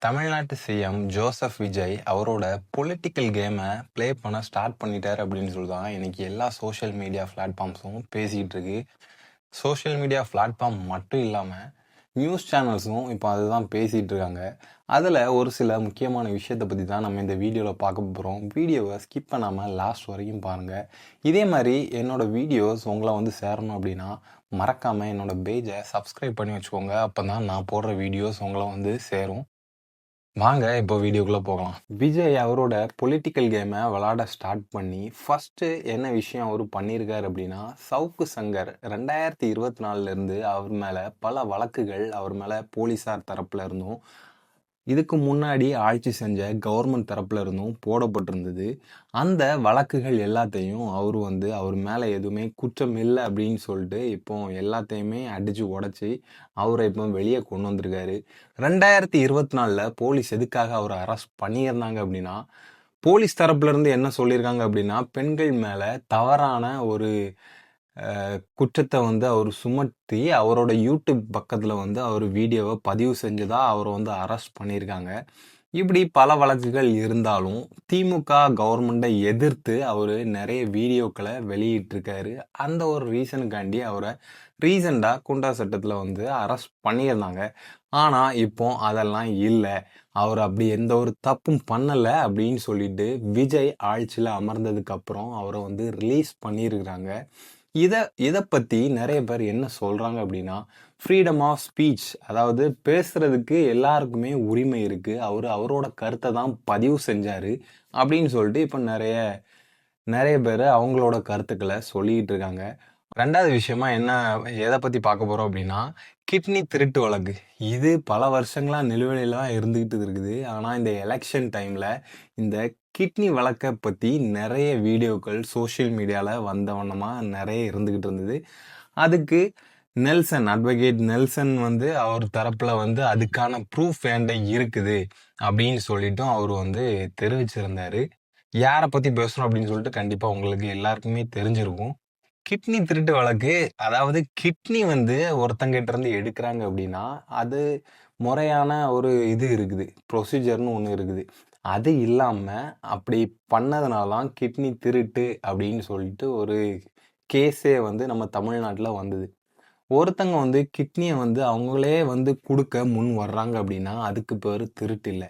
தமிழ்நாட்டு CM Joseph Vijay அவரோட political கேமை ப்ளே பண்ண ஸ்டார்ட் பண்ணிட்டார் அப்படின்னு சொல்லி தான் இன்னைக்கு எல்லா சோஷியல் மீடியா பிளாட்ஃபார்ம்ஸும் பேசிக்கிட்டு இருக்கு. சோஷியல் மீடியா பிளாட்ஃபார்ம் மட்டும் இல்லாமல் நியூஸ் சேனல்ஸும் இப்போ அதுதான் பேசிகிட்டு இருக்காங்க. அதில் ஒரு சில முக்கியமான விஷயத்தை பற்றி தான் நம்ம இந்த வீடியோவில் பார்க்க போகிறோம். வீடியோவை ஸ்கிப் பண்ணாமல் லாஸ்ட் வரைக்கும் பாருங்கள். இதே மாதிரி என்னோடய வீடியோஸ் உங்களை வந்து சேரணும் அப்படின்னா மறக்காமல் என்னோடய பேஜை சப்ஸ்கிரைப் பண்ணி வச்சுக்கோங்க. அப்போ தான் நான் போடுற வீடியோஸ் உங்களை வந்து சேரும். வாங்க இப்போ வீடியோக்குள்ளே போகலாம். விஜய் அவரோட பொலிட்டிக்கல் கேமை விளாட ஸ்டார்ட் பண்ணி ஃபஸ்ட்டு என்ன விஷயம் அவர் பண்ணியிருக்கார் அப்படின்னா, சவுக்கு சங்கர் 2024 அவர் மேலே பல வழக்குகள் அவர் மேலே போலீஸார் தரப்புல இருந்தும் இதுக்கு முன்னாடி ஆட்சி செஞ்ச கவர்மெண்ட் தரப்புல இருந்தும் போடப்பட்டிருந்தது. அந்த வழக்குகள் எல்லாத்தையும் அவர் மேலே எதுவுமே குற்றம் இல்லை அப்படின்னு சொல்லிட்டு இப்போ எல்லாத்தையுமே அடித்து உடச்சி அவரை இப்போ வெளியே கொண்டு வந்திருக்காரு. 2024 போலீஸ் எதுக்காக அவரை அரெஸ்ட் பண்ணியிருந்தாங்க அப்படின்னா, போலீஸ் தரப்புல இருந்து என்ன சொல்லியிருக்காங்க அப்படின்னா, பெண்கள் மேலே தவறான ஒரு குற்றத்தை அவர் சுமத்தி அவரோட யூடியூப் பக்கத்தில் அவர் வீடியோவை பதிவு செஞ்சதா அவரை அரெஸ்ட் பண்ணியிருக்காங்க. இப்படி பல வழக்குகள் இருந்தாலும் திமுக கவர்மெண்ட்டை எதிர்த்து அவர் நிறைய வீடியோக்களை வெளியிட்டிருக்காரு. அந்த ஒரு ரீசனுக்காண்டி அவரை ரீசெண்டாக குண்டா சட்டத்தில் அரெஸ்ட் பண்ணியிருந்தாங்க. ஆனால் இப்போ அதெல்லாம் இல்லை, அவர் அப்படி எந்த ஒரு தப்பும் பண்ணலை அப்படின்னு சொல்லிட்டு விஜய் ஆட்சியில் அமர்ந்ததுக்கப்புறம் அவரை ரிலீஸ் பண்ணியிருக்கிறாங்க. இதை பற்றி நிறைய பேர் என்ன சொல்கிறாங்க அப்படின்னா, ஃப்ரீடம் ஆஃப் ஸ்பீச், அதாவது பேசுகிறதுக்கு எல்லாருக்குமே உரிமை இருக்குது, அவரோட கருத்தை தான் பதிவு செஞ்சார் அப்படின்னு சொல்லிட்டு இப்போ நிறைய பேர் அவங்களோட கருத்துக்களை சொல்லிகிட்டு இருக்காங்க. ரெண்டாவது விஷயமா எதை பற்றி பார்க்க போகிறோம் அப்படின்னா, கிட்னி திருட்டு வழக்கு. இது பல வருஷங்களாக நிலுவையிலாம் இருந்துக்கிட்டு இருக்குது. ஆனால் இந்த எலெக்ஷன் டைமில் இந்த கிட்னி வழக்கை பற்றி நிறைய வீடியோக்கள் சோஷியல் மீடியாவில் வந்தவண்ணமாக நிறைய இருந்துக்கிட்டு இருந்தது. அதுக்கு அட்வொகேட் நெல்சன் அவர் தரப்பில் அதுக்கான ப்ரூஃப் என்கிட்ட இருக்குது அப்படின்னு சொல்லிட்டும் அவர் தெரிவிச்சிருந்தார். யாரை பற்றி பேசுகிறோம் அப்படின்னு சொல்லிட்டு கண்டிப்பாக உங்களுக்கு எல்லாருக்குமே தெரிஞ்சிருக்கும். கிட்னி திருட்டு வழக்கு, அதாவது கிட்னி ஒருத்தங்கிட்ட இருந்து எடுக்கிறாங்க அப்படின்னா அது முறையான ஒரு இது இருக்குது, ப்ரொசீஜர்னு ஒன்று இருக்குது. அது இல்லாமல் அப்படி பண்ணதுனாலாம் கிட்னி திருட்டு அப்படின்னு சொல்லிட்டு ஒரு கேஸே நம்ம தமிழ்நாட்டில் வந்தது. ஒருத்தங்க கிட்னியை அவங்களே கொடுக்க முன் வர்றாங்க அப்படின்னா அதுக்கு பேர் திருட்டு இல்லை.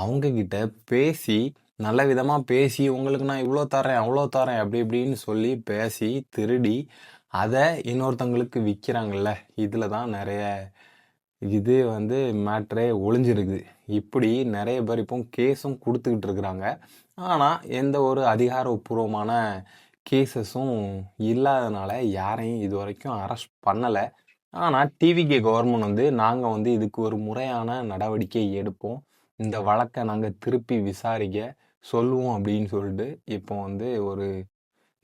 அவங்கக்கிட்ட பேசி நல்ல விதமாக பேசி உங்களுக்கு நான் இவ்வளோ தரேன் அவ்வளோ தரேன் அப்படி இப்படின்னு சொல்லி பேசி திருடி அதை இன்னொருத்தங்களுக்கு விற்கிறாங்கல்ல, இதில் தான் நிறைய இது மேட்ரே ஒளிஞ்சிருக்குது. இப்படி நிறைய பேர் இப்போ கேஸும் கொடுத்துக்கிட்டு இருக்கிறாங்க. ஆனால் எந்த ஒரு அதிகாரப்பூர்வமான கேசஸும் இல்லாதனால யாரையும் இது வரைக்கும் அரெஸ்ட் பண்ணலை. ஆனால் டிவிகே கவர்மெண்ட் நாங்கள் இதுக்கு ஒரு முறையான நடவடிக்கை எடுப்போம், இந்த வழக்கை நாங்கள் திருப்பி விசாரிக்க சொல்லுவோம் அப்படின்னு சொல்லிட்டு இப்போ ஒரு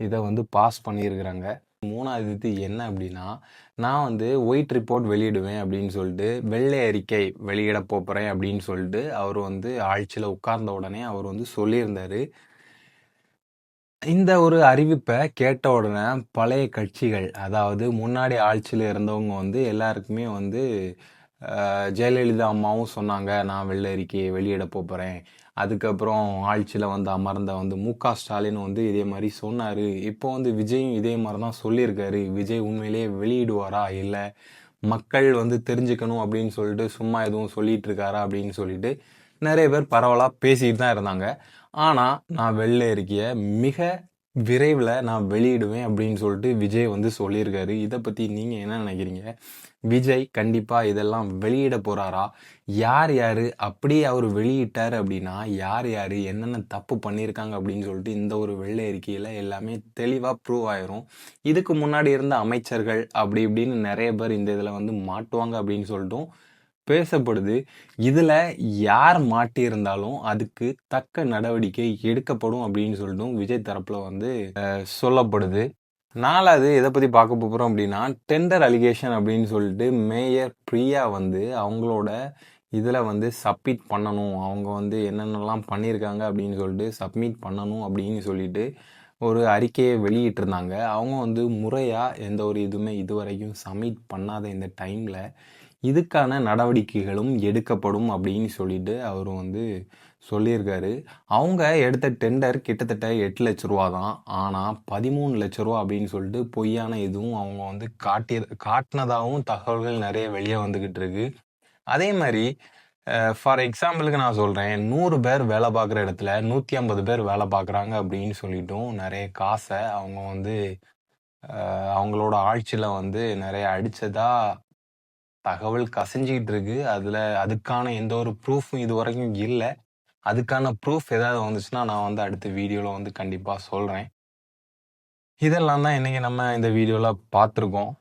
இதை பாஸ் பண்ணியிருக்கிறாங்க. மூணாவது இது என்ன அப்படின்னா, நான் ஒயிட் ரிப்போர்ட் வெளியிடுவேன் அப்படின்னு சொல்லிட்டு வெள்ளை அறிக்கை வெளியிட போகிறேன் அப்படின்னு சொல்லிட்டு அவர் ஆட்சியில் உட்கார்ந்த உடனே அவர் சொல்லியிருந்தார். இந்த ஒரு அறிவிப்பை கேட்ட உடனே பழைய கட்சிகள், அதாவது முன்னாடி ஆட்சியில் இருந்தவங்க எல்லாருக்குமே ஜெயலலிதா அம்மாவும் சொன்னாங்க நான் வெள்ளை அறிக்கையை வெளியிட போகிறேன். அதுக்கப்புறம் ஆட்சியில் அமர்ந்த மு.க. ஸ்டாலின் இதே மாதிரி சொன்னார். இப்போ விஜயும் இதே மாதிரி தான் சொல்லியிருக்காரு. விஜய் உண்மையிலேயே வெளியிடுவாரா, இல்லை மக்கள் தெரிஞ்சுக்கணும் அப்படின்னு சொல்லிட்டு சும்மா எதுவும் சொல்லிட்டு இருக்காரா அப்படின்னு சொல்லிட்டு நிறைய பேர் பரவலாக பேசிட்டு தான் இருந்தாங்க. ஆனால் நான் வெள்ளை அறிக்கையை மிக விரைவில் நான் வெளியிடுவேன் அப்படின்னு சொல்லிட்டு விஜய் சொல்லியிருக்காரு. இதை பற்றி நீங்கள் என்ன நினைக்கிறீங்க? விஜய் கண்டிப்பாக இதெல்லாம் வெளியிட போகிறாரா? யார் யார் அப்படியே அவர் வெளியிட்டார் அப்படின்னா யார் யார் என்னென்ன தப்பு பண்ணியிருக்காங்க அப்படின்னு சொல்லிட்டு இந்த ஒரு வெள்ளை அறிக்கையில் எல்லாமே தெளிவாக ப்ரூவ் ஆயிரும். இதுக்கு முன்னாடி இருந்த அமைச்சர்கள் அப்படி இப்படின்னு நிறைய பேர் இந்த இதில் மாட்டுவாங்க அப்படின்னு சொல்லிட்டும் பேசப்படுது. இதில் யார் மாட்டியிருந்தாலும் அதுக்கு தக்க நடவடிக்கை எடுக்கப்படும் அப்படின்னு சொல்லிட்டும் விஜய் தரப்பில் சொல்லப்படுது. நாலாவது எதை பற்றி பார்க்க போகிறோம் அப்படின்னா, டெண்டர் அலிகேஷன் அப்படின்னு சொல்லிட்டு மேயர் பிரியா அவங்களோட இதில் சப்மிட் பண்ணணும், அவங்க என்னென்னலாம் பண்ணியிருக்காங்க அப்படின்னு சொல்லிட்டு சப்மிட் பண்ணணும் அப்படின்னு சொல்லிட்டு ஒரு அறிக்கையை வெளியிட்டிருந்தாங்க. அவங்க முறையாக எந்த ஒரு இதுவுமே இது வரைக்கும் சப்மிட் பண்ணாத இந்த டைமில் இதுக்கான நடவடிக்கைகளும் எடுக்கப்படும் அப்படின்னு சொல்லிட்டு அவர் வந்து சொல்லியிருக்காரு. அவங்க எடுத்த டெண்டர் கிட்டத்தட்ட 8 லட்ச ரூபா தான். ஆனால் 13 லட்ச ரூபா அப்படின்னு சொல்லிட்டு பொய்யான இதுவும் அவங்க வந்து காட்டினதாகவும் தகவல்கள் நிறைய வெளியே வந்துக்கிட்டு இருக்கு. அதே மாதிரி ஃபார் எக்ஸாம்பிளுக்கு நான் சொல்கிறேன், 100 பேர் வேலை பார்க்குற இடத்துல 150 பேர் வேலை பார்க்குறாங்க அப்படின்னு சொல்லிட்டும் நிறைய காசை அவங்க வந்து அவங்களோட ஆட்சியில் வந்து நிறைய அடித்ததா தகவல் கசிஞ்சிக்கிட்டு இருக்கு. அதுக்கான எந்த ஒரு ப்ரூஃபும் இது வரைக்கும் இல்லை. அதுக்கான ப்ரூஃப் ஏதாவது வந்துச்சுன்னா நான் வந்து அடுத்த வீடியோவில் வந்து கண்டிப்பாக சொல்கிறேன். இதெல்லாம் தான் இன்றைக்கி நம்ம இந்த வீடியோவில் பார்த்துருக்கோம்.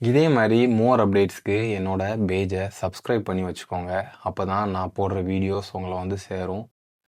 இதே மாதிரி மோர் அப்டேட்ஸ்க்கு என்னோட பேஜை சப்ஸ்கிரைப் பண்ணி வச்சுக்கோங்க. அப்போ தான் நான் போடுற வீடியோஸ் உங்களை வந்து சேரும்.